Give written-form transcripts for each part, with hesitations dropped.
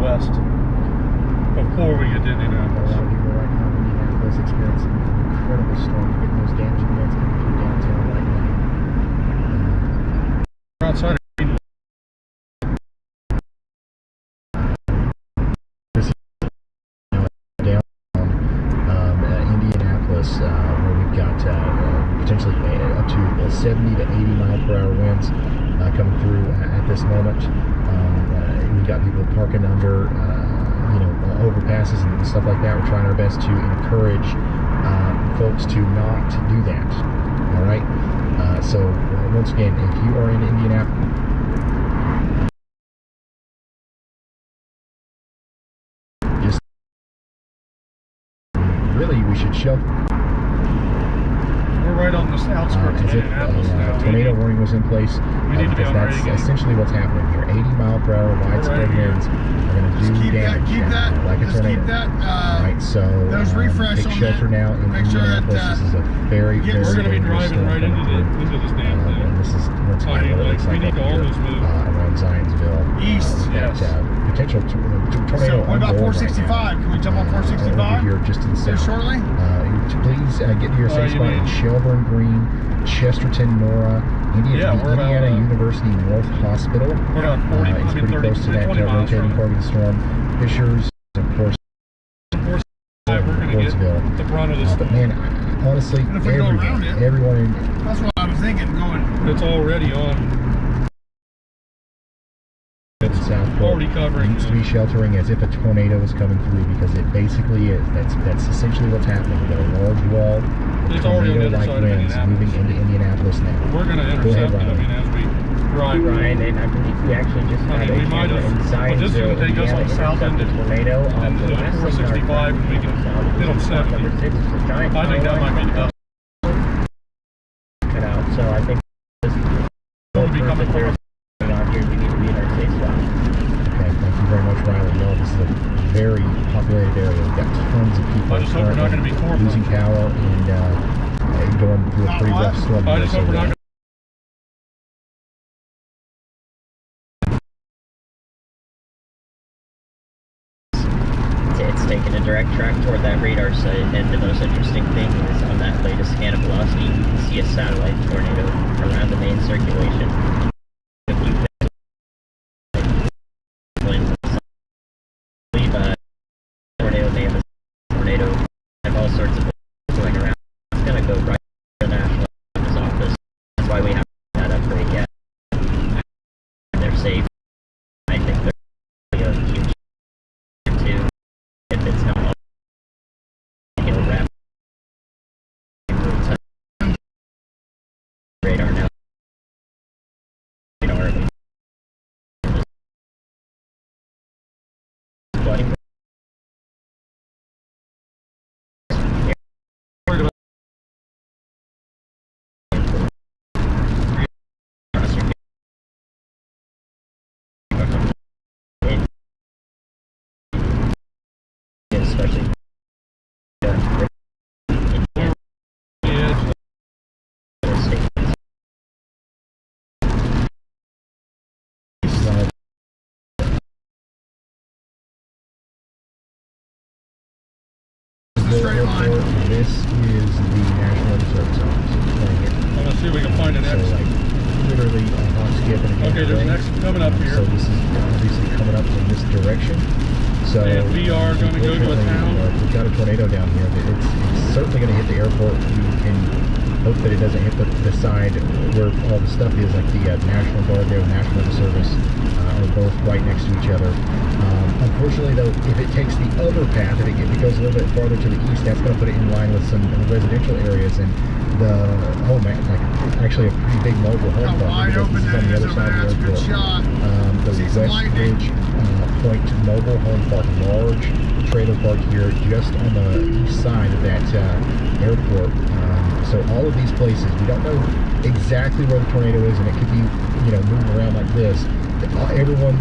west before we get to Indianapolis. A lot of people right now in Indianapolis experiencing an incredible storm, getting those damaging winds coming through downtown right now. We're outside. This is downtown Indianapolis, where we've got potentially up to 70 to 80 mile per hour winds coming through at this moment. We've got people parking under overpasses and stuff like that. We're trying our best to encourage folks to not do that. All right. So once again, if you are in Indianapolis, just really we should shelter. We're right on the outskirts of Indianapolis now. Tornado warning was in place. Because that's essentially what's happening here. 80 mile per hour widespread winds are going to do damage like a tornado. All right, so take shelter now in Indianapolis. This is a very, very we're going to be driving right into this damn thing. And this is once again what it looks like up here around Zionsville. East, yes. Potential tornado. So what about 465? Right, can we jump on 465? Here just in the south. Shortly? Please get to your safe spot in Shelburne Green, Chesterton, Nora, Indiana University North Hospital. We're about 40, it's pretty 30, close to that 20 miles rotating part of the storm. Fishers, of course, we're going to get the brunt of this. But man, honestly, everyone in... That's what I was thinking, going... It's already on. Already covering. Needs to be sheltering as if a tornado is coming through, because it basically is. That's essentially what's happening. We've got a large wall, tornado-like winds moving into Indianapolis now. We're going to intercept it, as we drive. Ryan, and I believe we actually just had a camera inside. Well, this is going to take us on the south end of tornado on the last 465, and we can hit them 70. Number 6 is a giant. I think that might be the best. Cut out. So I think this will be coming on here. We need to be in our safe spot. Okay, thank you very much, Riley. No, this is a very populated area. We've got tons of people I just hope we're not going to be losing power and going through a pretty rough storm. I just hope we're not going to. It's taking a direct track toward that radar site, and the most interesting thing is on that latest scan of velocity, you can see a satellite tornado around the main circulation. Tornado name is tornado. Have all sorts of things going around. It's going to go right to the National Governor's office. That's why we haven't done that upgrade yet. They're safe. I think they're really a huge too. If it's not all, it'll wrap radar now. Radar. Especially This is the National Service Office. Right here. I'm going to see if we can find an exit. So, like, literally a hop, skip, and a Okay, there's an exit coming up here. So this is obviously coming up in this direction. So and we are going to go to a town. We've got a tornado down here. It's certainly going to hit the airport. We can hope that it doesn't hit the side where all the stuff is, like the National Guard there, National Service, are both right next to each other. Unfortunately, though, if it takes the other path, if it goes a little bit farther to the east, that's going to put it in line with some residential areas. And actually a pretty big mobile home park, because this is on the other side of the airport. The West Ridge Point Mobile Home Park, large trailer park here just on the east side of that airport. So all of these places, we don't know exactly where the tornado is, and it could be, moving around like this. everyone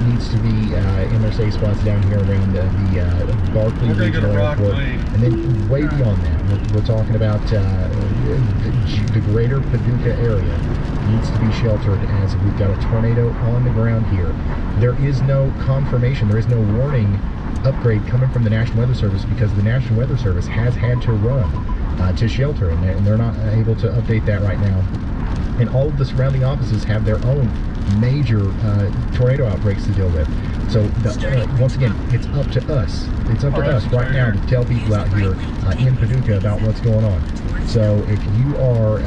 needs to be in their safe spots down here around the Barkley Regional Airport. And then way beyond that, we're talking about the greater Paducah area needs to be sheltered, as we've got a tornado on the ground here. There is no confirmation, there is no warning upgrade coming from the National Weather Service, because the National Weather Service has had to run to shelter, and they're not able to update that right now. And all of the surrounding offices have their own major tornado outbreaks to deal with. So once again, it's up to us. It's up to us right now to tell people out here in Paducah about what's going on. So if you are,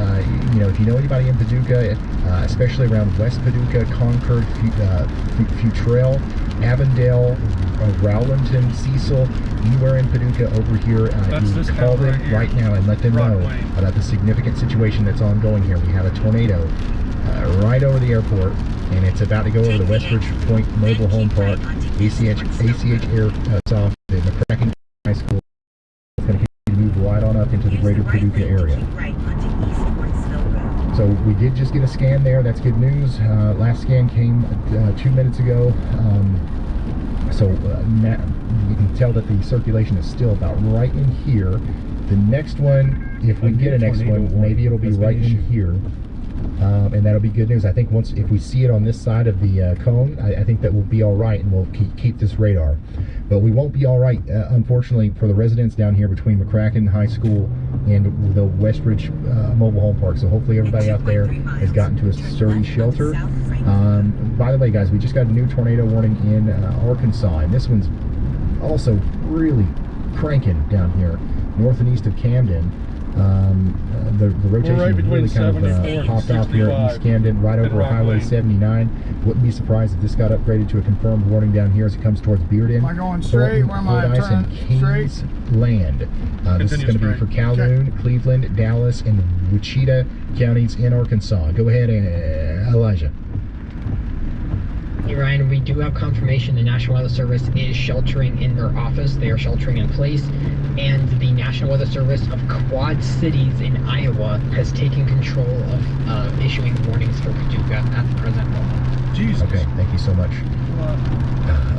if you know anybody in Paducah, especially around West Paducah, Concord, Futrell, Avondale, Rowlandton, Cecil, anywhere in Paducah over here, you call them right now and let them know about the significant situation that's ongoing here. We have a tornado right over the airport, and it's about to go over the Westridge Point Mobile Home Park, ACH Airsoft, the McCracken High School. It's going to continue to move right on up into the greater Paducah area. So we did just get a scan there. That's good news. Last scan came 2 minutes ago. So you can tell that the circulation is still about right in here. The next one, if we get a next one, maybe it'll be right in here. And that'll be good news. I think if we see it on this side of the cone, I think that we'll be all right, and we'll keep this radar. But we won't be all right, unfortunately, for the residents down here between McCracken High School and the Westridge Mobile Home Park. So hopefully everybody out there has gotten to a sturdy shelter. By the way, guys, we just got a new tornado warning in Arkansas, and this one's also really cranking down here, north and east of Camden. The rotation really kind of popped off here at East Camden, right over Highway 79. Wouldn't be surprised if this got upgraded to a confirmed warning down here as it comes towards Bearden, am I going straight? Where am I and Kings Land. This is going to be for Calhoun, Cleveland, Dallas, and Wichita counties in Arkansas. Go ahead, Elijah. Hey Ryan, we do have confirmation the National Weather Service is sheltering in their office. They are sheltering in place, and the National Weather Service of Quad Cities in Iowa has taken control of issuing warnings for Paducah at the present moment. Jesus. Okay, thank you so much,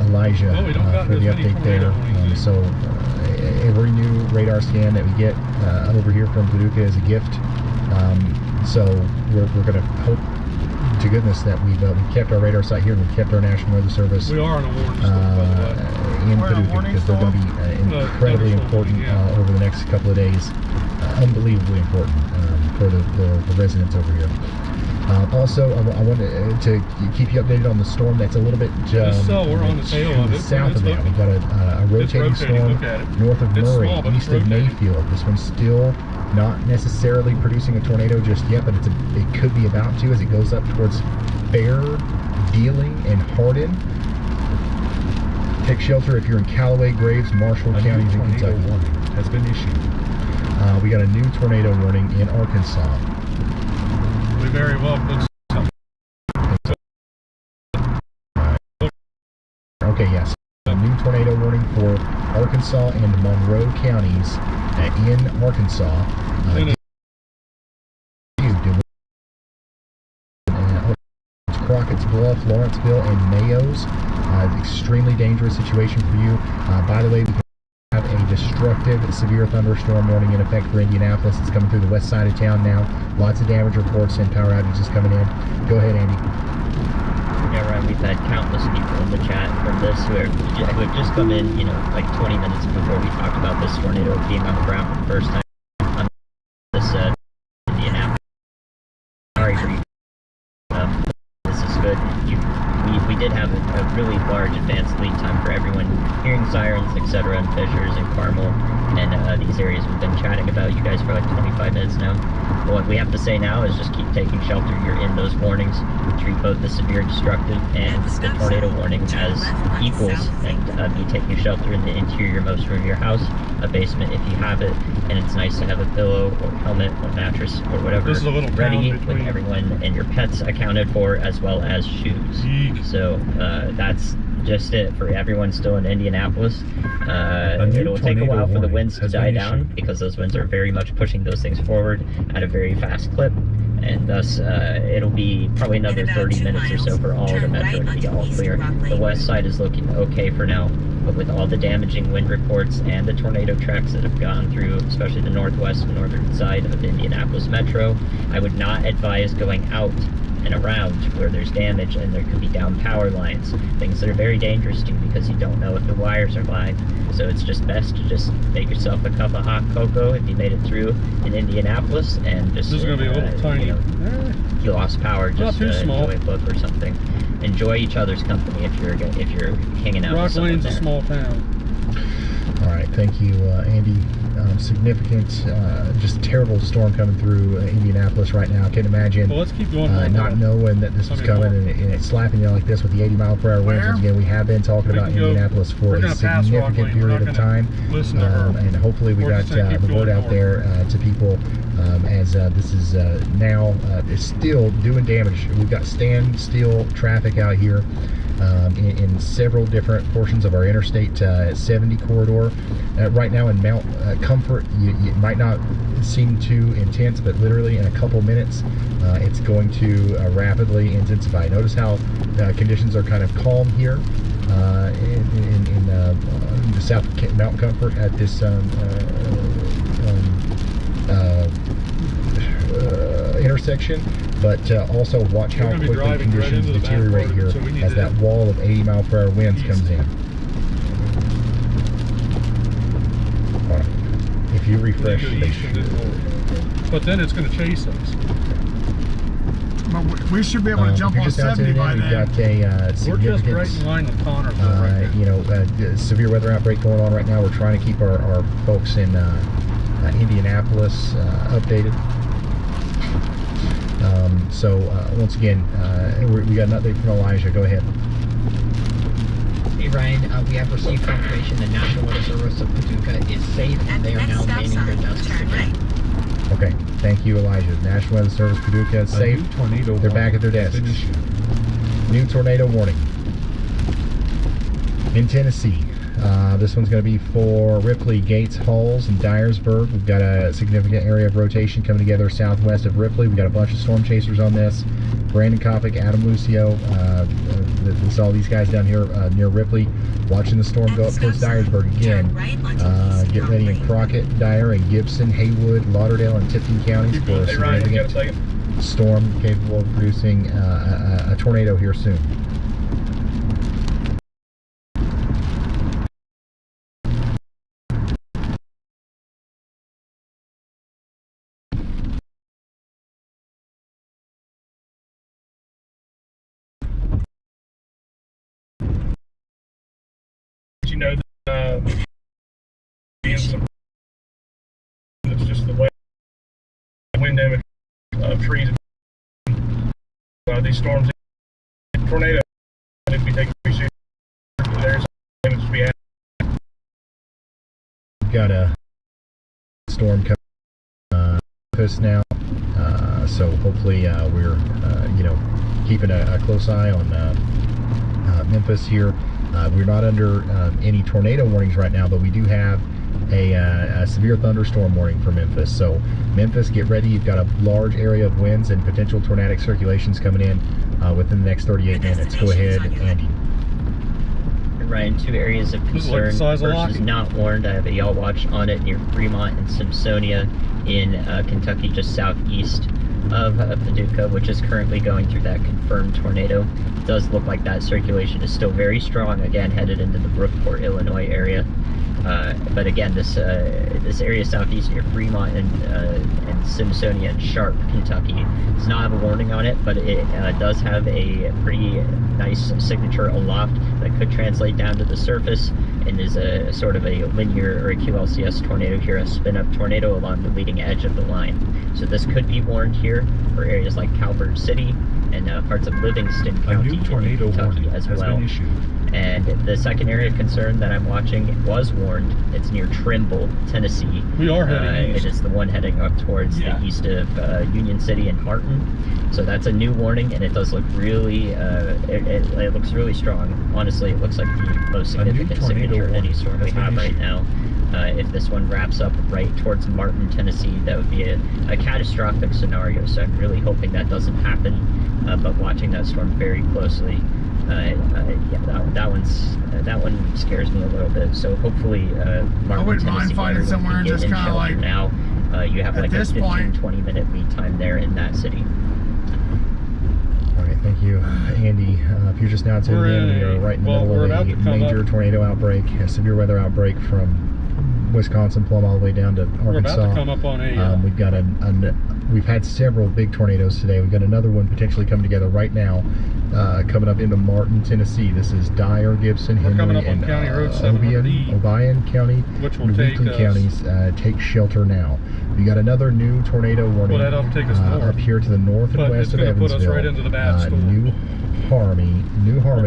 Elijah, for the update there. So every new radar scan that we get over here from Paducah is a gift. So we're going to hope to goodness that we've kept our radar site here, and we've kept our National Weather Service We are on a warning still, by the way. in Paducah, because they're going to be incredibly important over the next couple of days. Unbelievably important for the residents over here. Also, I wanted to keep you updated on the storm that's a little bit we're on the tail of it. south of that. We've got a rotating storm north of Murray, east of Mayfield. This one's still not necessarily producing a tornado just yet, but it could be about to as it goes up towards Bear, Dealing, and Hardin. Take shelter if you're in Callaway, Graves, Marshall counties in Kentucky. Warning has been issued. We got a new tornado warning in Arkansas. We very well could. Okay, yes. A new tornado warning for Arkansas and Monroe counties in Arkansas. Crockett's Bluff, Lawrenceville, and Mayos. Extremely dangerous situation for you. By the way, we have a destructive severe thunderstorm warning in effect for Indianapolis. It's coming through the west side of town now. Lots of damage reports and power outages coming in. Go ahead, Andy. Yeah, Ryan, we've had countless people in the chat from this who have just come in, like 20 minutes before we talked about this tornado being on the ground for the first time on this Indianapolis. Sorry for you. This is good. We did have a really large advanced lead time for everyone hearing sirens, etc., and Fishers and Carmel and these areas we've been chatting about, you guys, for like 25 minutes now. What we have to say now is just keep taking shelter. You're in those warnings. Treat both the severe destructive and the tornado warning as equals, and be taking shelter in the interior-most room of your house, a basement if you have it, and it's nice to have a pillow or helmet or mattress or whatever ready with everyone and your pets accounted for, as well as shoes. So that's just it for everyone still in Indianapolis. It'll take a while for the winds to die down, because those winds are very much pushing those things forward at a very fast clip, and thus it'll be probably another 30 minutes or so for all the metro to be all clear. The west side is looking okay for now, but with all the damaging wind reports and the tornado tracks that have gone through, especially the northwest and northern side of Indianapolis Metro, I would not advise going out and around where there's damage and there could be down power lines, things that are very dangerous to you because you don't know if the wires are live. So it's just best to just make yourself a cup of hot cocoa if you made it through in Indianapolis, and just This is going to be a little tiny. if you lost power, just small. enjoy a book or something. Enjoy each other's company if you're hanging out. Rock with someone Lane's a there. small town. All right, thank you, Andy. Significant, just terrible storm coming through Indianapolis right now. I can't imagine Well, let's keep going. not knowing that this was coming and it's slapping you like this with the 80-mile-per-hour winds. Once again, we have been talking We about can go- Indianapolis for we're a gonna pass Rock significant Lane. We're period not of gonna time, listen to her. and hopefully we We're got just gonna keep the word going out there to people as this is now is still doing damage. We've got standstill traffic out here. In several different portions of our Interstate 70 corridor. Right now in Mount Comfort, it might not seem too intense, but literally in a couple minutes, it's going to rapidly intensify. Notice how conditions are kind of calm here in the South Mount Comfort at this intersection, but also watch how We're gonna be quickly driving right conditions into the back deteriorate road, here so we need as to- that wall of 80-mile-per-hour winds comes in. All right. If you refresh, they should. But then it's going to chase us. But we should be able to If jump you're on just now 70 tuning by in, we've then. got a We're just right in significant, line with Connersville right there. severe weather outbreak going on right now. We're trying to keep our folks in Indianapolis updated. Once again, we got an update from Elijah. Go ahead. Hey Ryan, we have received confirmation the National Weather Service of Paducah is safe and they are now manning their desks again. Okay, thank you, Elijah. National Weather Service Paducah is safe. A new tornado They're back at their warning has desks. been issued. New tornado warning in Tennessee. This one's going to be for Ripley, Gates, Halls, and Dyersburg. We've got a significant area of rotation coming together southwest of Ripley. We've got a bunch of storm chasers on this. Brandon Kopic, Adam Lucio, all these guys down here near Ripley, watching the storm go up towards Dyersburg again. Get ready in Crockett, Dyer, and Gibson, Haywood, Lauderdale, and Tipton counties for a Hey Ryan, you got a significant second? storm capable of producing a tornado here soon. You know that it's just the way wind damage trees. These storms, tornado, if we take there's damage to be had. We've got a storm coming to us now, so hopefully we're keeping a close eye on Memphis here. We're not under any tornado warnings right now, but we do have a severe thunderstorm warning for Memphis. So Memphis, get ready. You've got a large area of winds and potential tornadic circulations coming in within the next 38 minutes. Go ahead, Andy. Ryan, two areas of This is like the concern. size of First is Lockheed. not warned. I have a y'all watch on it near Fremont and Simpsonia in Kentucky, just southeast of Paducah, which is currently going through that confirmed tornado. It does look like that circulation is still very strong, again headed into the Brookport, Illinois area. But again, this area southeast near Fremont and Simpsonia and Sharp, Kentucky, does not have a warning on it, but it does have a pretty nice signature aloft that could translate down to the surface and is a sort of a linear or a QLCS tornado here, a spin-up tornado along the leading edge of the line. So this could be warned here for areas like Calvert City and parts of Livingston A County new tornado in Kentucky warning as has well. been issued. And the second area of concern that I'm watching was warned. It's near Trimble, Tennessee. We are heading east. It is the one heading up towards the east of Union City and Martin. So that's a new warning, and it does look really, it looks really strong. Honestly, it looks like the most significant signature in any storm we have right now. If this one wraps up right towards Martin, Tennessee, that would be a catastrophic scenario. So I'm really hoping that doesn't happen, but watching that storm very closely. Yeah, that one scares me a little bit. So hopefully, Martin, I wouldn't mind Tennessee, finding somewhere can get just in kind of shelter like now. You have at like a this 15-20 minute lead time there in that city. All right, thank you, Andy. If you're just now tuning in, we are right in the middle of a major tornado outbreak, a severe weather outbreak from Wisconsin, plumb all the way down to Arkansas. We're about to come up on a. We've got we've had several big tornadoes today. We've got another one potentially coming together right now, coming up into Martin, Tennessee. This is Dyer, Gibson, We're coming Henry, up on and County Road 700E, Obion County, which will and take Wheaton us, counties. Take shelter now. We got another new tornado warning well, that'll take us north, up here to the north and but west it's of going to put Evansville. us right into the bad storm. New Harmony,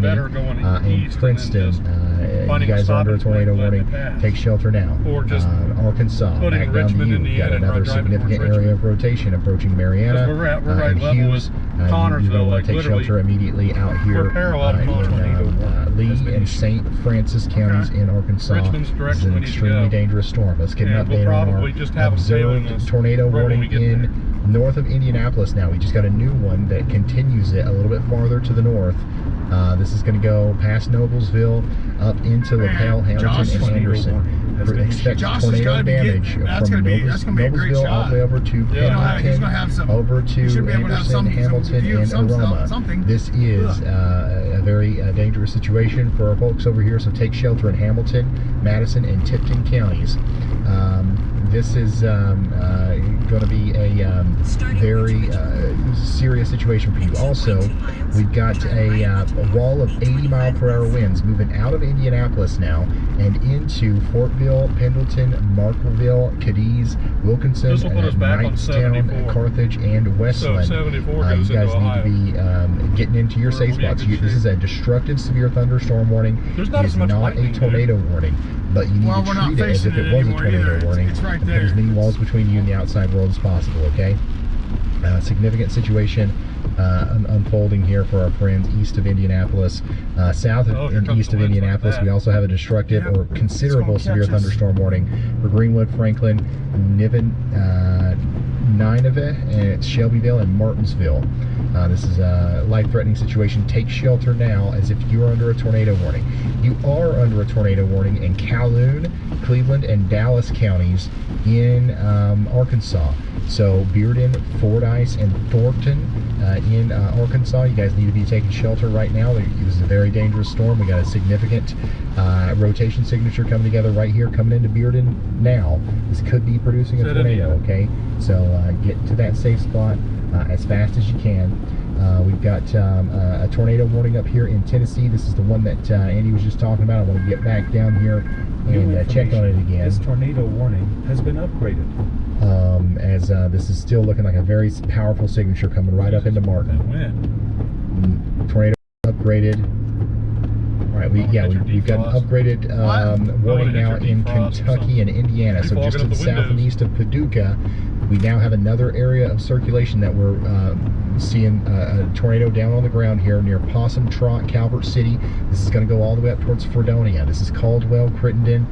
better going and east Princeton. and then You finding a guys are under a stopping point tornado and letting warning. it pass. Take shelter now. Or just Arkansas, putting back down Richmond, to you. Got Indiana, and another driving significant towards area of rotation approaching Marietta. We're right and level Hughes. with You're going to Connorsville, want like to take literally. shelter immediately out here We're parallel to tornado warning. Lee That's and St. Francis counties in Arkansas. Richmond's This is direction an we need to extremely go. dangerous storm. Let's get an And we'll update on probably our just have them failing observed us tornado right when warning we get in there. north of Indianapolis now. We just got a new one that continues it a little bit farther to the north. This is going to go past Noblesville up into LaPel, Josh Hamilton, is and Anderson. Expect Josh has tornado gotta be damage getting- that's from gonna be a great Noblesville all shot. the way over to he's gonna have some. over to He should be able to have Anderson, some Hamilton, view of and some Aroma. something. This is a very dangerous situation for our folks over here, so take shelter in Hamilton, Madison, and Tipton counties. This is going to be a very serious situation for you. Also, we've got a wall of 80-mile-per-hour winds moving out of Indianapolis now and into Fortville, Pendleton, Markville, Cadiz, Wilkinson, This will put us back on Knightstown, 74. Carthage, and Westland. So 74 You goes guys into Ohio. need to be getting into your Where safe we'll be in spots. good This shape. is a destructive severe thunderstorm warning. There's not It as is much not a lightning, tornado warning, but you need Well, to we're not treat it as if facing it it was a anymore tornado either. warning. It's right and put there. as many walls between you and the outside world as possible, okay? Significant situation unfolding here for our friends east of Indianapolis. South Oh, here and comes east the of winds like Indianapolis, that. we also have a destructive Yep. or considerable It's gonna severe catch us. thunderstorm warning for Greenwood, Franklin, Niven, Nineveh, and it's Shelbyville and Martinsville. This is a life-threatening situation. Take shelter now as if you are under a tornado warning. You are under a tornado warning in Calhoun, Cleveland, and Dallas counties in Arkansas. So Bearden, Fordyce, and Thornton in Arkansas. You guys need to be taking shelter right now. This is a very dangerous storm. We got a significant rotation signature coming together right here, coming into Bearden now. This could be producing a Set it tornado, in. okay? So get to that safe spot as fast as you can. We've got a tornado warning up here in Tennessee. This is the one that Andy was just talking about. I want to get back down here and check on it again. This tornado warning has been upgraded. As this is still looking like a very powerful signature coming right up into Martin. That wind. Tornado upgraded. All right, we've got an upgraded warning now in Kentucky and Indiana. So just to the south and east of Paducah, we now have another area of circulation that we're seeing a tornado down on the ground here near Possum Trot, Calvert City. This is going to go all the way up towards Fredonia. This is Caldwell, Crittenden,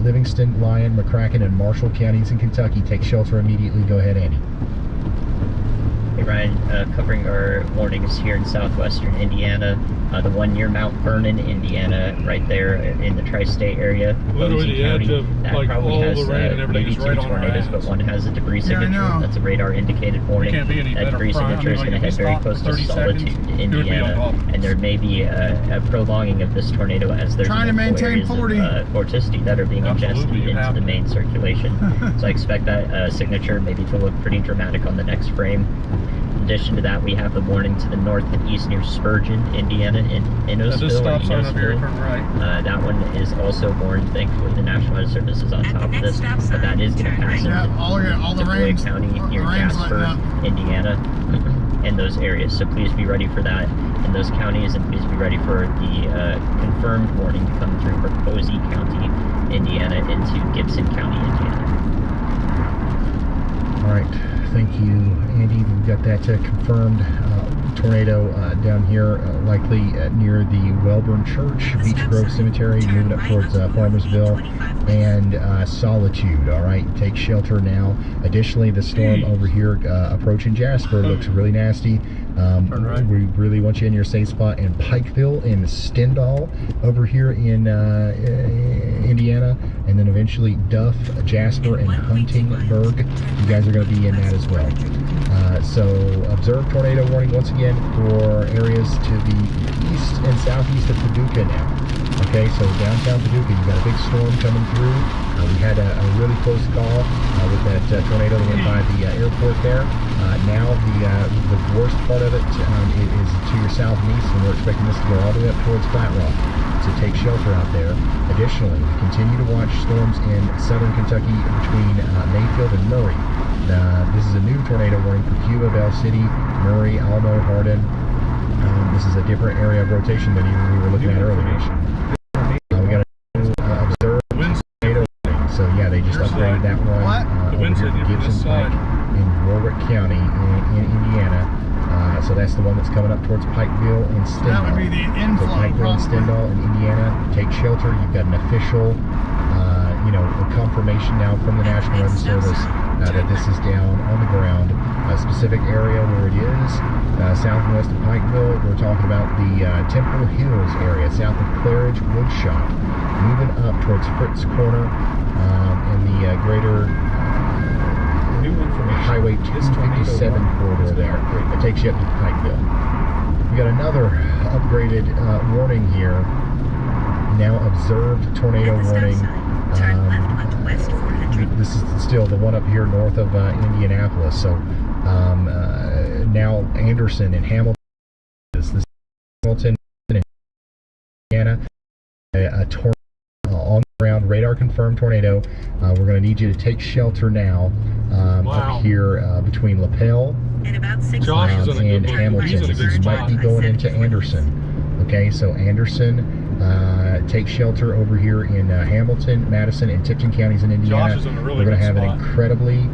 Livingston, Lyon, McCracken, and Marshall counties in Kentucky. Take shelter immediately. Go ahead, Andy. Hey Ryan, covering our warnings here in southwestern Indiana. The one near Mount Vernon, Indiana, right there in the tri-state area. Literally Boise the edge County, of, that like, probably all has the rain and everything maybe is right two on our tornadoes, ass. but one has a debris Yeah, I signature. know. That's a radar indicated warning. can't be any That better debris prime. signature is I mean, going to like, head very if we close stopped to for 30 Solitude, seconds, it would be on Indiana, top. and there may be a prolonging of this tornado as there's Trying to multiple maintain areas 40. of vorticity that are being Absolutely, ingested you into have the to. main circulation. So I expect that signature maybe to look pretty dramatic on the next frame. In addition to that, we have the warning to the north and east near Spurgeon, Indiana, in This Innisfil. stop or sign up here, Enosville. turn right. That one is also warned. Thankfully, the National Weather Service is on top of this, but that is going to pass Yeah, into all the DuPuis rains, County near the rain's Jasper, letting up. Indiana, and those areas. So please be ready for that in those counties, and please be ready for the confirmed warning to come through for Boise County, Indiana, into Gibson County, Indiana. All right, thank you, Andy. We've got that confirmed tornado down here, likely near the Welborn Church, Beach Grove Cemetery, moving up towards Farmersville, and Solitude. All right, take shelter now. Additionally, the storm over here approaching Jasper looks really nasty. We really want you in your safe spot in Pikeville, in Stendal, over here in Indiana, and then eventually Duff, Jasper, and Huntingburg. You guys are going to be in that as well. So observe tornado warning once again for areas to the east and southeast of Paducah now. Okay, so downtown Paducah, you got a big storm coming through. We had a really close call with that tornado that went by the airport there. Now the worst part of it is to your south and east, and we're expecting this to go all the way up towards Flat Rock. So take shelter out there. Additionally, continue to watch storms in southern Kentucky between Mayfield and Murray. This is a new tornado warning for Cuba, Bell City, Murray, Almo, Hardin. This is a different area of rotation than even we were looking at earlier. We got to observe tornado warning. So yeah, they just upgraded that one over here to Gibson Pike in Warwick County in Indiana. So that's the one that's coming up towards Pikeville and Stendal. That would be the inflow. So Pikeville and Stendal in Indiana, take shelter. You've got an official, confirmation now from the National Weather Service that this is down on the ground. A specific area where it is, south and west of Pikeville. We're talking about the Temple Hills area, south of Claridge Woodshop, moving up towards Fritz Corner and the greater Highway 257 corridor there. It takes you up to Pikeville. We got another upgraded warning here. Now observed tornado warning. This is still the one up here north of Indianapolis. So now Anderson and Hamilton. This is Hamilton and Indiana. A tornado on the ground, radar confirmed tornado. We're going to need you to take shelter now up here between Lapel and Hamilton. This might be going into Anderson. Okay, so Anderson, take shelter over here in Hamilton, Madison, and Tipton counties in Indiana. We're going to have an incredibly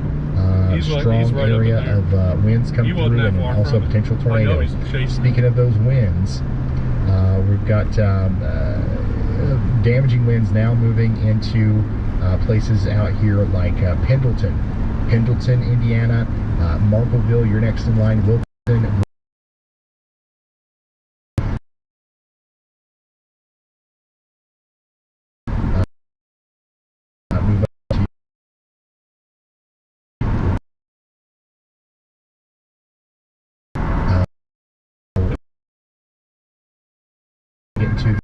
strong area of winds come through, and also potential tornadoes. Speaking of those winds, we've got damaging winds now moving into places out here like Pendleton, Indiana, Marpleville, you're next in line, Wilson. Move up to get into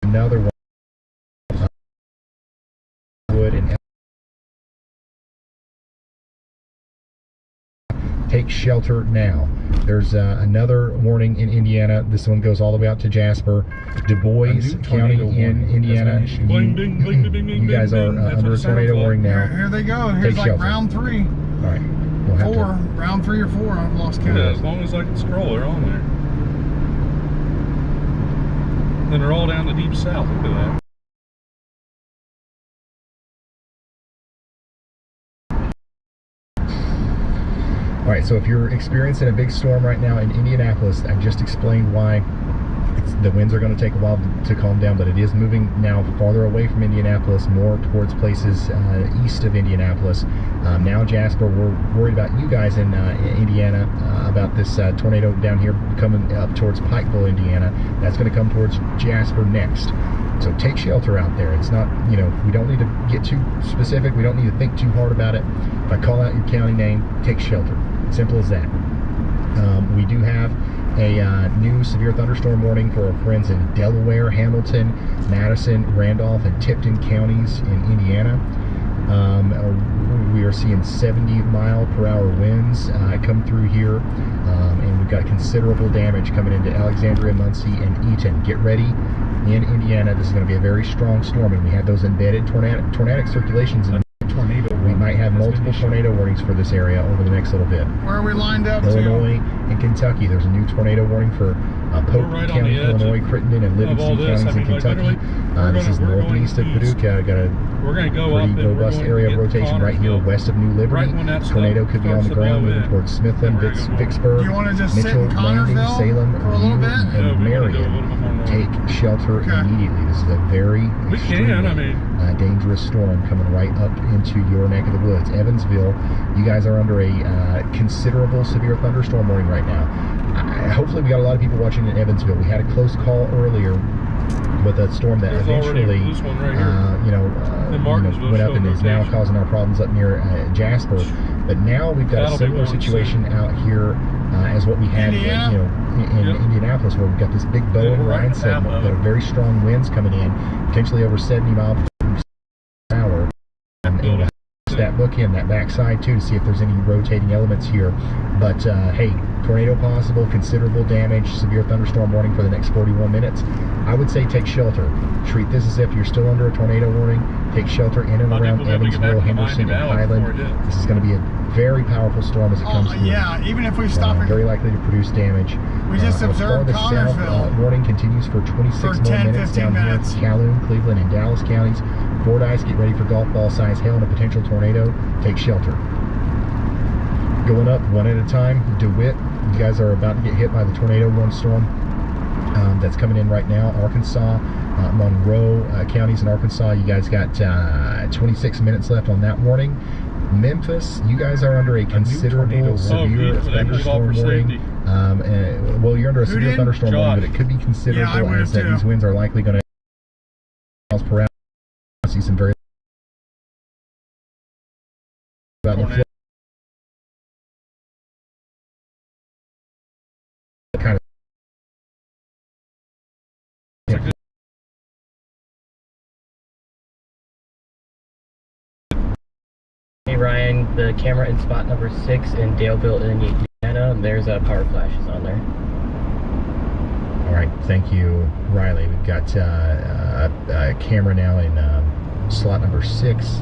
another one. Wood and take shelter now. There's another warning in Indiana. This one goes all the way out to Jasper, Du Bois County in Indiana. You guys are under a tornado warning now. Here they go. Here's like shelter. round 3. All right. We'll have Four. Round 3 or 4. I've lost count. Yeah, as long as I can scroll, they're on there. Then they're all down the deep south. Look at that. All right, so if you're experiencing a big storm right now in Indianapolis, I just explained why the winds are going to take a while to calm down, but it is moving now farther away from Indianapolis, more towards places east of Indianapolis. Now, Jasper, we're worried about you guys in Indiana, about this tornado down here coming up towards Pikeville, Indiana. That's going to come towards Jasper next. So take shelter out there. It's not, we don't need to get too specific. We don't need to think too hard about it. If I call out your county name, take shelter. Simple as that. We do have a new severe thunderstorm warning for our friends in Delaware, Hamilton, Madison, Randolph, and Tipton counties in Indiana. We are seeing 70-mile-per-hour winds come through here, and we've got considerable damage coming into Alexandria, Muncie, and Eaton. Get ready in Indiana. This is going to be a very strong storm, and we have those embedded tornadic circulations in tornado. We might have multiple tornado warnings for this area over the next little bit. Where are we lined up Illinois and Kentucky. There's a new tornado warning for Polk County, Illinois, Crittenden, and Livingston counties in Kentucky. This is northeast of Paducah. Got a We're going to go up Pretty and we're robust going area to of get rotation right here Connorsville. west of New Liberty. Right when that stuff Tornado could be on starts the to ground blow moving in. towards Smithland, We're gonna go north. Vicksburg, You wanna just sit Mitchell, in Landing, Connorsville Salem, for a little Butte, bit? and Yeah, we wanna go a little bit more Marion. north. Take shelter Okay. immediately. This is a very We can, I mean. dangerous storm coming right up into your neck of the woods. Evansville, you guys are under a considerable severe thunderstorm warning right now. Hopefully we got a lot of people watching in Evansville. We had a close call earlier with a storm that There's already eventually this one right here. Martinsville went up and showed is now rotation. causing our problems up near Jasper. But now we've got That'll a be similar going situation out here as what we had Indiana? in Yep. Indianapolis, where we've got this big bow Yeah, and we're right line in the path segment. of We've got it. very strong winds coming in, potentially over 70 miles per hour. And we'll that bookend, that backside too, to see if there's any rotating elements here. But hey, tornado possible, considerable damage, severe thunderstorm warning for the next 41 minutes. I would say take shelter. Treat this as if you're still under a tornado warning. Take shelter in and I think around we'll be able to get back Evansville, to Henderson, and Miami Valley Highland. before it hits. This is going to be a very powerful storm as it comes through. Yeah, even if we stop it. Very likely to produce damage. We just observed South Connorsville warning continues for 26 for more 10, minutes 15 down minutes. here in Calhoun, Cleveland, and Dallas counties. Fordyce, get ready for golf ball size hail and a potential tornado. Take shelter. Going up one at a time. DeWitt, you guys are about to get hit by the tornado warning storm that's coming in right now. Arkansas, Monroe counties in Arkansas, you guys got 26 minutes left on that warning. Memphis, you guys are under a considerable tornado severe warning. thunderstorm For warning. safety. Well, you're under a Who severe did? thunderstorm Josh. warning, but it could be considerable Yeah, I would as that too. these winds are likely going to miles per hour. I see some very about the Tornado. kind of Hey Ryan, the camera in spot number 6 in Daleville, Indiana, there's power flashes on there. All right, thank you, Riley. We've got a camera now in slot number 6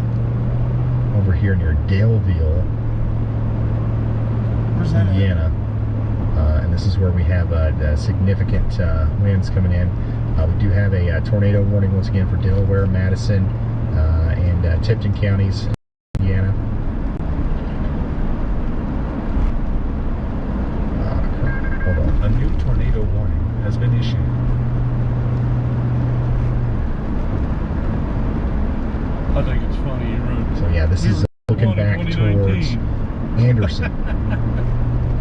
over here near Daleville, Where's that at? Indiana. And this is where we have significant winds coming in. We do have a tornado warning once again for Delaware, Madison, and Tipton counties, Indiana. Crap. Hold on. A new tornado warning has been issued. I think it's funny. You ruined So yeah, this is looking one in back towards 2019. Anderson.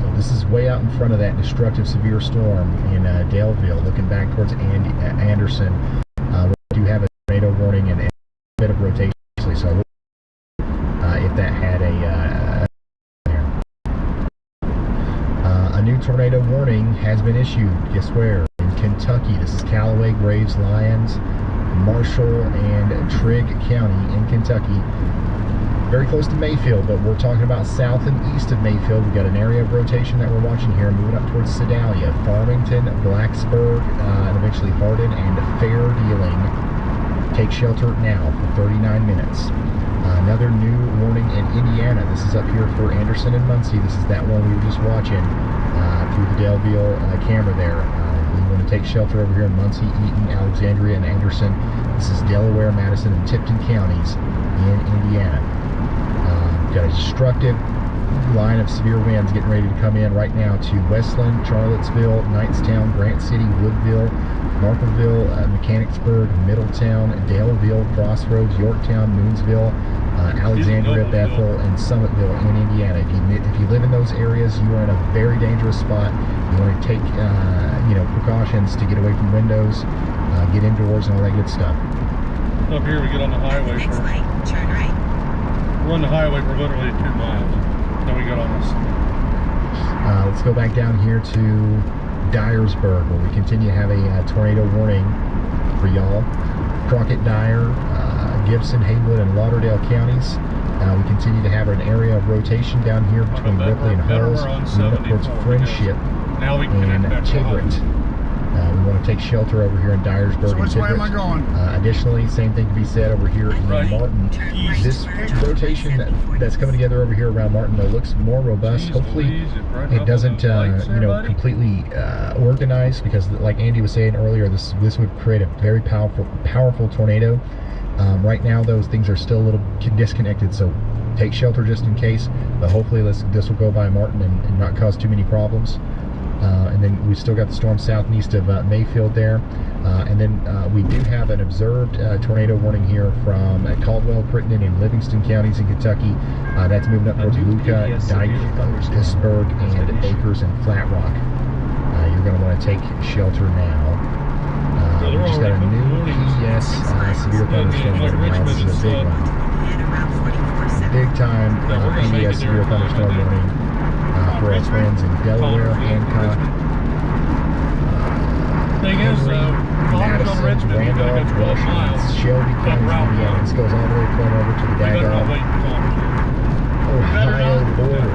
So this is way out in front of that destructive severe storm in Daleville, looking back towards Anderson. We do have a tornado warning and a bit of rotation, so if that had a new tornado warning has been issued. Guess where? In Kentucky. This is Callaway, Graves, Lyons, Marshall, and Trigg County in Kentucky. Very close to Mayfield, but we're talking about south and east of Mayfield. We've got an area of rotation that we're watching here, moving up towards Sedalia, Farmington, Blacksburg, and eventually Hardin and Fair Dealing. Take shelter now for 39 minutes. Another new warning in Indiana. This is up here for Anderson and Muncie. This is that one we were just watching through the Daleville camera there. We want to take shelter over here in Muncie, Eaton, Alexandria, and Anderson. This is Delaware, Madison, and Tipton counties in Indiana. Got a destructive line of severe winds getting ready to come in right now to Westland, Charlottesville, Knightstown, Grant City, Woodville, Marpleville, Mechanicsburg, Middletown, Daleville, Crossroads, Yorktown, Moonsville, Alexandria, Bethel, and Summitville in Indiana. If you live in those areas, you are in a very dangerous spot. You want to take precautions to get away from windows, get indoors, and all that good stuff. Up here, we get on the highway. Next light, turn right. We're on the highway for literally 2 miles. Then we got on this. Let's go back down here to Dyersburg, where we continue to have a tornado warning for y'all. Crockett, Dyer, Gibson, Haywood, and Lauderdale counties. We continue to have an area of rotation down here between Ripley and Hulls, moving up towards 74 Friendship Now we can and connect back to the Tigrit. highway. We want to take shelter over here in Dyersburg So and which way am I Tigrit. going? Additionally, same thing can be said over here in Right. Martin. East. This rotation that's coming together over here around Martin, though, looks more robust. Jeez Hopefully, Louise, right up it on doesn't those lights there, buddy. completely organize, because like Andy was saying earlier, this would create a very powerful tornado. Right now, those things are still a little disconnected, so take shelter just in case. But hopefully, this will go by Martin and not cause too many problems. And then we still got the storm south and east of Mayfield there. And then we do have an observed tornado warning here from Caldwell, Crittenden, and Livingston counties in Kentucky. That's moving up towards Luca, Dyke, Pittsburgh, and Acres and Flat Rock. You're going to want to take shelter now. We just got a new PES severe thunderstorm warning now. This is a big one. Big time PES severe thunderstorm warning for our friends in Delaware, Hancock, Madison, Randolph, Washington, Shelby counties, Indiana. This goes all the way from over to the Daggone Ohio border.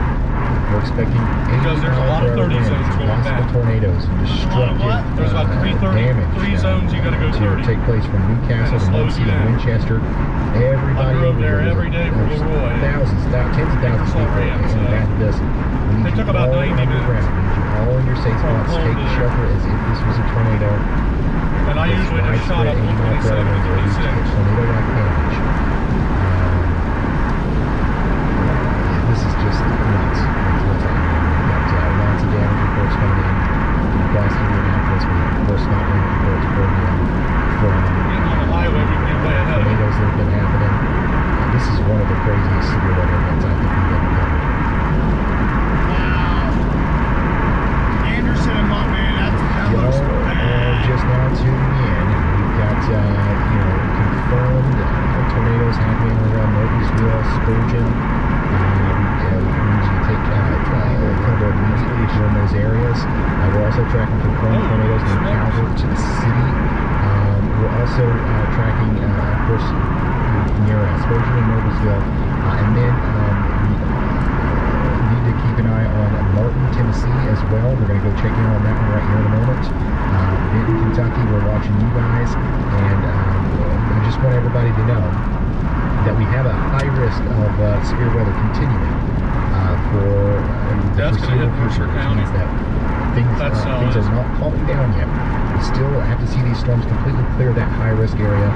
We're expecting 80-mile-per-hour winds, possible tornadoes, and destructive damage to take place from Newcastle to Muncie and Winchester. Everybody over here, there's thousands, tens of thousands of people in the path of this. We need you all underground. We need you all in your safe spots. Take shelter as if this was a tornado. And I usually just shot up 127 to 36. Tornado-like damage. This is just nuts. We've got lots of damage reports coming in across Indianapolis. We have force mountain reports from Getting on the highway, we can get way ahead of it. tornadoes that have been happening. This is one of the craziest severe weather events I think we've ever covered. Wow. Anderson and Montman, that looks bad. Just now tuning in, we've got confirmed tornadoes happening around Murfreesboro, Spurgeon. We need you to take cover immediately if you're in those areas. We're also tracking confirmed tornadoes near Calvert to the city. We're also tracking, of course, near Spurgeon and Murfreesboro. And then we need to keep an eye on Martin, Tennessee as well. We're going to go check in on that one right here in a moment. Benton, Kentucky, we're watching you guys. And I just want everybody to know that we have a high risk of severe weather continuing for the foreseeable future, which means that things are not calming down yet. We still have to see these storms completely clear that high risk area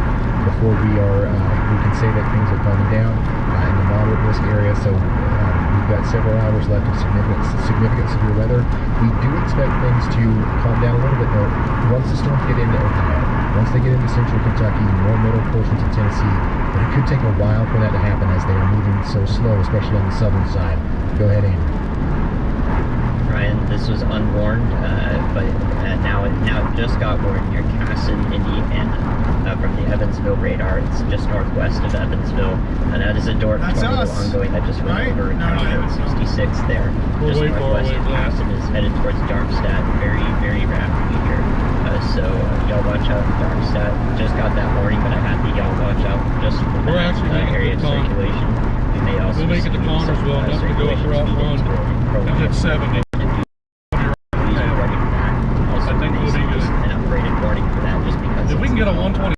before we can say that things are calming down in the moderate risk area. So we've got several hours left of significant severe weather. We do expect things to calm down a little bit though once the storms get into Ohio. Once they get into central Kentucky, more middle portions of Tennessee, but it could take a while for that to happen as they are moving so slow, especially on the southern side. Go ahead, Andy. Ryan, this was unwarned, but now it just got warned near Casson, Indiana, from the Evansville radar. It's just northwest of Evansville, and that is a tornado ongoing that just went over County 66 there. Just northwest of Casson is headed towards Darmstadt. Very, very rapidly here. So y'all watch out for Darmstadt. Just got that warning, but I had to y'all watch out just for the area of circulation. We may also we'll make it to Connersville, enough to go for out front. And hit 70. If we can get a 120,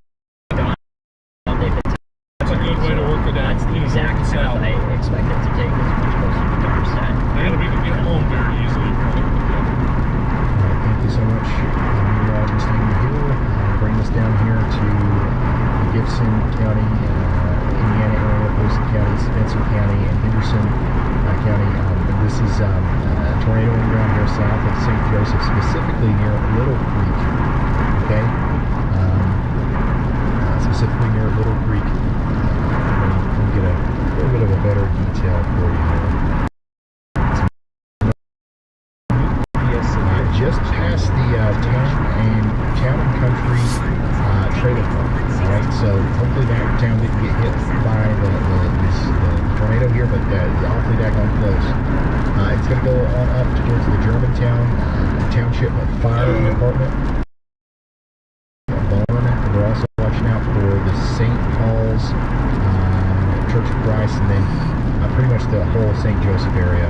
that's a good way to work it out. That's the exact path I expect it to take. It's much closer to Darmstadt. And we can get home very easily. Thank you so much, meteorologist Amy Hill. Bring us down here to Gibson County, Indiana area, Boise County, Spencer County, and Henderson County. This is a tornado on the ground here south of St. Joseph, specifically near Little Creek. Okay, specifically near Little Creek. We'll get a little bit of a better detail for you here. Just past the town and country trailer park. All right, so hopefully that town didn't get hit by the tornado here, but awfully daggone close. It's going to go on up towards the Germantown Township Fire Department. We're also watching out for the St. Paul's Church of Christ, and then pretty much the whole St. Joseph area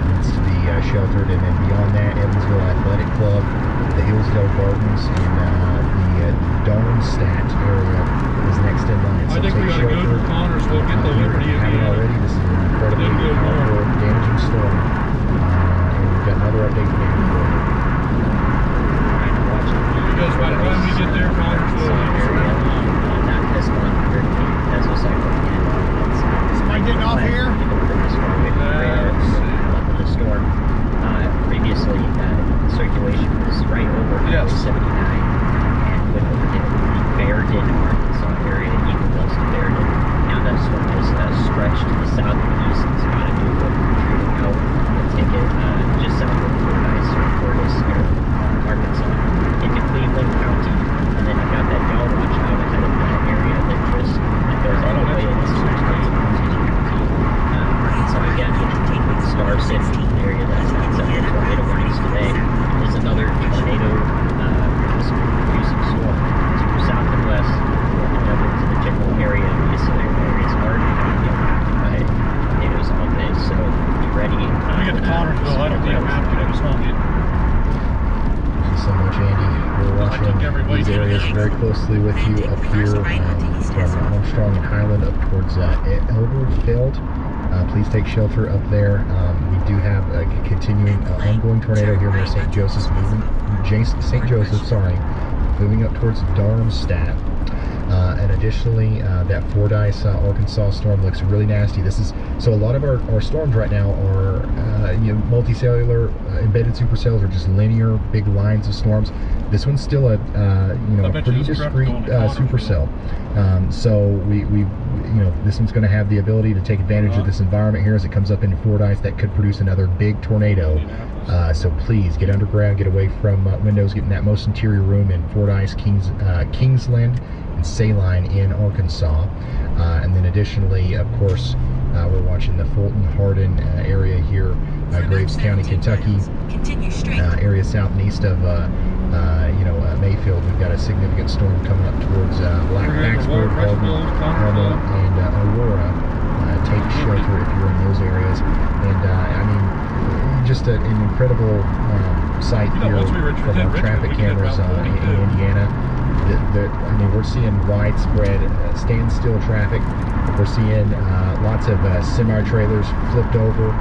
needs to be sheltered. And then beyond that, Evansville Athletic Club, the Hillsdale Gardens, and the Darmstadt area is next in line. So I think we got to go through Connersville, get the Liberty of the already. This is an incredibly powerful, damaging storm. And we've got another update for you. Because by the time we get there, Connersville, this month, Burnsville. I don't need a map to just home. Thank you so much, Andy. We're watching these areas very closely with you up here from Armstrong and Highland up towards Elberfeld. Please take shelter up there. We do have a continuing ongoing tornado here near St. Joseph's, moving up towards Darmstadt. And additionally, that Fordyce, Arkansas storm looks really nasty. So a lot of our storms right now are multicellular, embedded supercells, or just linear big lines of storms. This one's still a pretty discrete supercell. So we this one's going to have the ability to take advantage of this environment here as it comes up into Fordyce. That could produce another big tornado. So please get underground, get away from windows, get in that most interior room in Fordyce, Kingsland, and Saline in Arkansas. And then additionally, of course, we're watching the Fulton, Hardin area here, Graves County, Kentucky, area south and east of Mayfield. We've got a significant storm coming up towards Blacksburg, Alma, and Aurora. Take shelter if you're in those areas. And I mean, just an incredible sight here from our traffic cameras in Indiana. I mean, we're seeing widespread standstill traffic. We're seeing lots of semi-trailers flipped over.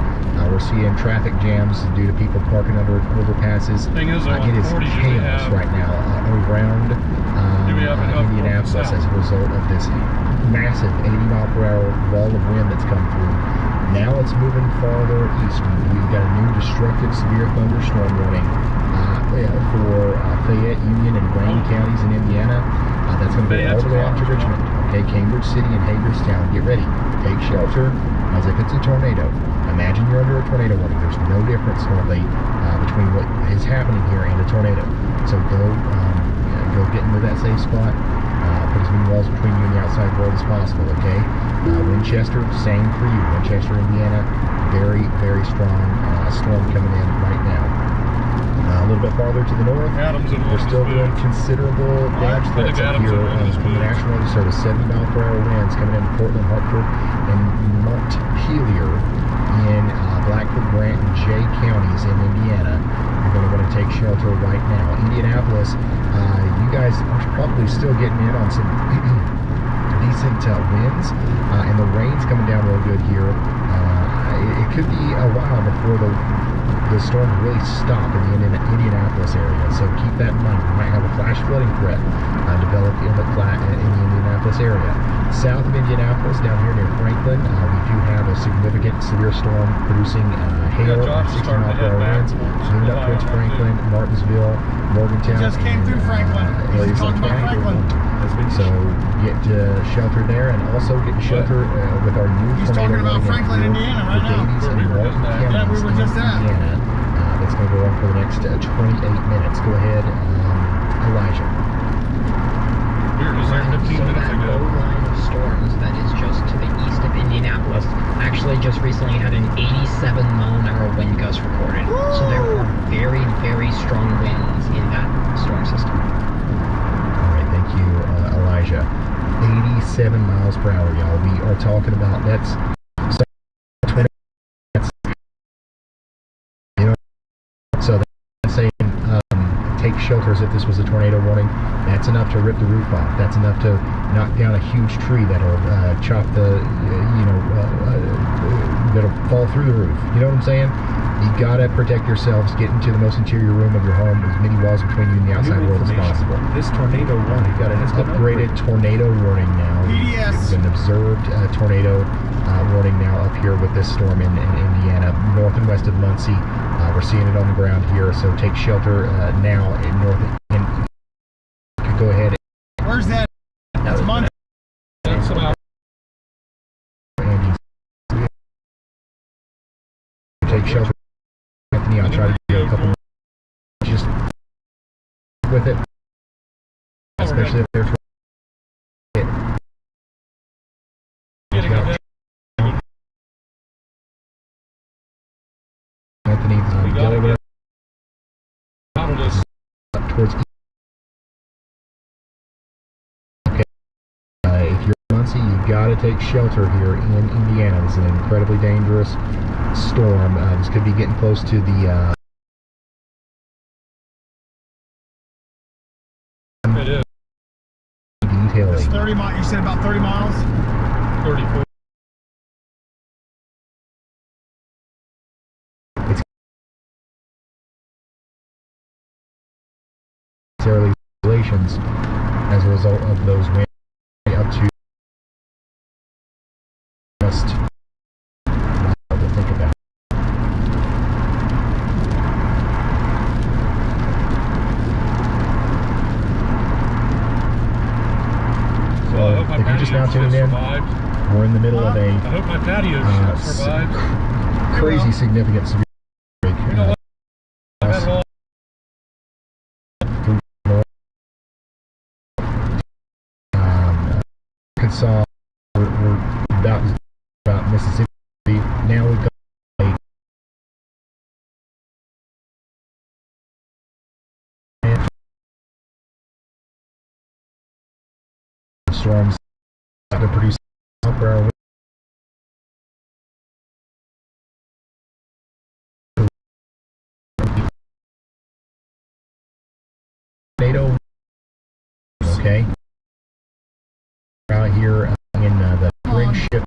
We're seeing traffic jams due to people parking under overpasses. It is chaos right now around Indianapolis as a result of this massive 80-mile-per-hour wall of wind that's come through. Now it's moving farther east. We've got a new destructive severe thunderstorm warning for Fayette, Union, and Wayne counties in Indiana. That's going to go all the way out to Richmond. Okay, Cambridge City and Hagerstown. Get ready. Take shelter as if it's a tornado. Imagine you're under a tornado warning. There's no difference normally between what is happening here and a tornado. So go get into that safe spot. Put as many walls between you and the outside world as possible, okay? Winchester, same for you. Winchester, Indiana, very, very strong storm coming in right now. A little bit farther to the north, we're still doing considerable damage threats up here from the National Weather Service. 70-mile-per-hour winds coming into Portland, Hartford, and Montpelier in Blackford, Grant, and Jay counties in Indiana. You're going to want to take shelter right now. Indianapolis, you guys are probably still getting in on some decent winds, and the rain's coming down real good here. It could be a while before the storm really stop in the Indianapolis area, so keep that in mind. We might have a flash flooding threat develop in the Indianapolis area. South of Indianapolis, down here near Franklin, we do have a significant severe storm producing hail and 60-mile-per-hour winds. Moving up towards Franklin, Martinsville, Morgantown. He just came through Franklin. He's talking about Franklin. So get shelter there, and also get shelter with our new He's talking about Franklin, Indiana, right now. Davies and Walton counties. Yeah, we were just at. Indiana. That's going to go on for the next 28 minutes. Go ahead, Elijah. So that low line of storms that is just to the east of Indianapolis actually just recently had an 87-mile-an-hour wind gust recorded. So there are very, very strong winds in that storm system. All right, thank you, Elijah. 87 miles per hour, y'all. We are talking about that's so that's saying take shelter as if this was a tornado warning. That's enough to rip the roof off. That's enough to knock down a huge tree that'll chop the that'll fall through the roof. You know what I'm saying? You gotta protect yourselves. Get into the most interior room of your home. As many walls between you and the outside world as possible. This tornado warning. We've got an upgraded tornado warning now. PDS. It's an observed tornado warning now up here with this storm in Indiana, north and west of Muncie. We're seeing it on the ground here, so take shelter now in north. Go ahead. Where's that? That's Muncie. Take shelter, Anthony. I'll try to do a couple just with it, especially if they're trying to Anthony, Delaware up towards okay. If you're in emergency, you got to take shelter here in Indiana. This is an incredibly dangerous storm. This could be getting close to the It is detailing. It's 30 miles. You said about 30 miles? 34. Necessarily relations as a result of those winds up to just wild to think about. So I hope my if you're just now patio tuning in, survived. we're in the middle of I a hope my patio survived. crazy significant severe break. You know what? I've had it all. Arkansas, we're about Mississippi. Now we've got storms that are producing per hour tornado. Okay, out here in the ring ship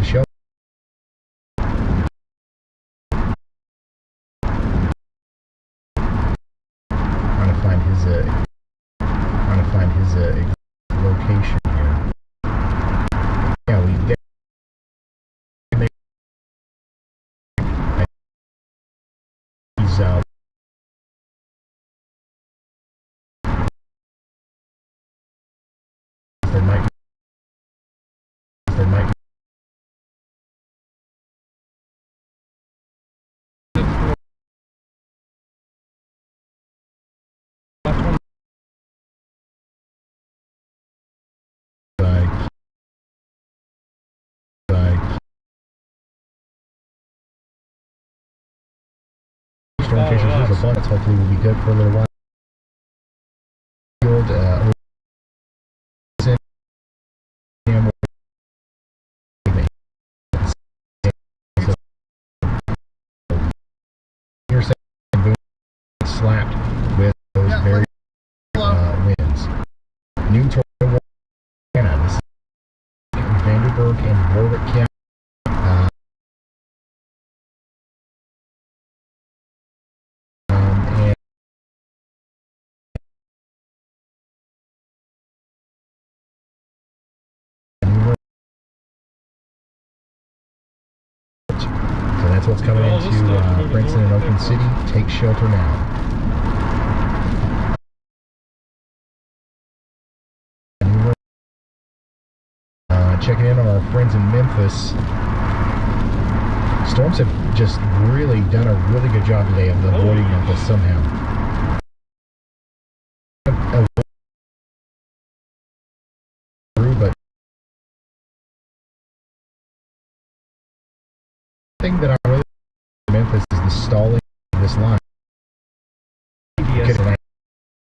show. Trying to find his location here. Yeah, we get. He's there might storm chasers. There's a bunch. Hopefully, will be good for a little while. Slapped with those very winds. New tornado warning. This is Vanderburg and Warwick County. And so that's what's coming into Princeton and Oakland City. Take shelter now. Checking in on our friends in Memphis. Storms have just really done a really good job today of avoiding Memphis somehow. But the thing that I really like Memphis is the stalling of this line.